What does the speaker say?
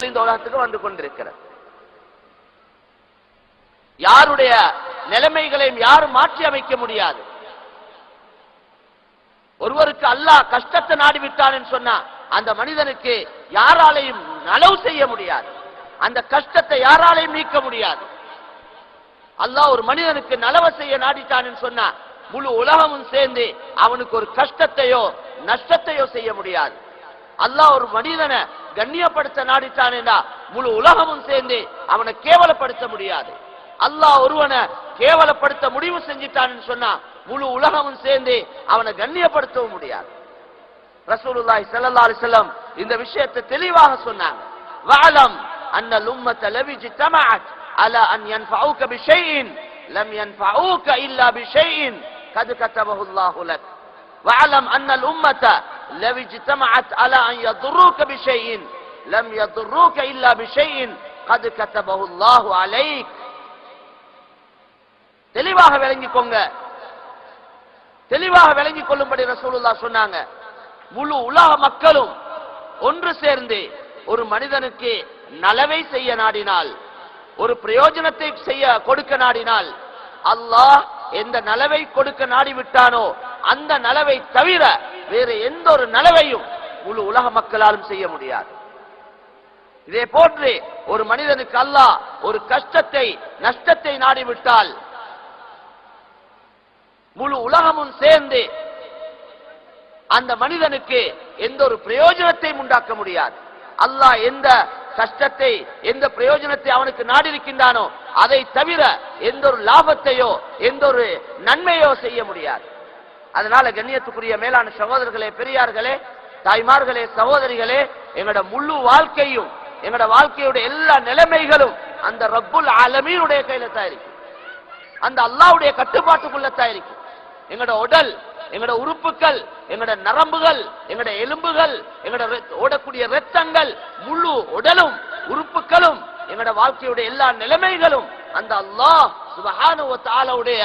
இந்த உலகத்துக்கு வந்து கொண்டிருக்கிறது. யாருடைய நிலைமைகளையும் யாரும் மாற்றி அமைக்க முடியாது. ஒருவருக்கு அல்லாஹ் கஷ்டத்தை நாடிவிட்டான் சொன்னா அந்த மனிதனுக்கு யாராலையும் நலவு செய்ய முடியாது. அந்த கஷ்டத்தை யாராலையும் நீக்க முடியாது. அல்லாஹ் ஒரு மனிதனுக்கு நலவை செய்ய நாடிட்டான் சொன்னா முழு உலகமும் சேர்ந்து அவனுக்கு ஒரு கஷ்டத்தையோ நஷ்டத்தையோ செய்ய முடியாது. அல்லாஹ் ஒரு மனிதனை கண்ணியப்படுத்த நாடிட்டான் முழு உலகமும் சேர்ந்து அவனை கேவலப்படுத்த முடியாது. அல்லாஹ் ஒருவனை கேவலப்படுத்த முடிவு செஞ்சிட்டான் சொன்னா முழு உலகமும் சேர்ந்து அவனை கண்ணியப்படுத்தவும் முடியாது. ரசூலுல்லாஹி ஸல்லல்லாஹு அலைஹி வஸல்லம் இந்த விஷயத்தை தெளிவாக சொன்னாங்க. வஅலம் அன்னல் உம்மத லவி ஜ்தமஅத் அலா அன் யன்ஃபஉக பிஷைஇன் லம் யன்ஃபஉக இல்லா பிஷைஇன் கத் கதபஹு அல்லாஹு லக். வஅலம் அன்னல் உம்மத லவி ஜ்தமஅத் அலா அன் யதுர்ருக பிஷைஇன் லம் யதுர்ருக இல்லா பிஷைஇன் கத் கதபஹு அல்லாஹு அலைக். தெளிவாக விளங்கிக்கோங்க. தெளிவாக விளங்கிக் கொள்ளும்படி ரசூலுல்லாஹ் சொன்னாங்க. முழு உலக மக்களும் ஒன்று சேர்ந்து ஒரு மனிதனுக்கு நலவை செய்ய நாடினால், ஒரு பிரயோஜனத்தை செய்ய கொடுக்க நாடினால், அல்லாஹ் எந்த நலவை கொடுக்க நாடிவிட்டானோ அந்த நலவை தவிர வேறு எந்த ஒரு நலவையும் முழு உலக மக்களாலும் செய்ய முடியாது. இதே போன்று ஒரு மனிதனுக்கு அல்லாஹ் ஒரு கஷ்டத்தை நஷ்டத்தை நாடிவிட்டால் முழு உலகமும் சேர்ந்து அந்த மனிதனுக்கு எந்த ஒரு பிரயோஜனத்தையும் உண்டாக்க முடியாது. அல்லாஹ் எந்த கஷ்டத்தை எந்த பிரயோஜனத்தை அவனுக்கு நாடிருக்கின்றானோ அதை தவிர எந்த ஒரு லாபத்தையோ எந்த ஒரு நன்மையோ செய்ய முடியாது. அதனால கண்ணியத்துக்குரிய மேலான சகோதரர்களே, பெரியார்களே, தாய்மார்களே, சகோதரிகளே, எங்களோட முழு வாழ்க்கையும் எங்களோட வாழ்க்கையுடைய எல்லா நிலைமைகளும் அந்த ரப்புல் ஆலமீனுடைய கையில தான் இருக்கு. அந்த அல்லாஹ்வுடைய கட்டுப்பாட்டுக்குள்ள தான் இருக்கு. எங்களோட உடல், எங்களோட உறுப்புகள், எங்களோட நரம்புகள், எங்களோட எலும்புகள், எங்களோட ஓடக்கூடிய இரத்தங்கள், முழு உடலும் உறுப்புகளும் எங்களோட வாழ்க்கையுடைய எல்லா நிலைமைகளும் அந்த அல்லாஹ் சுப்ஹானஹு வ தஆலாவுடைய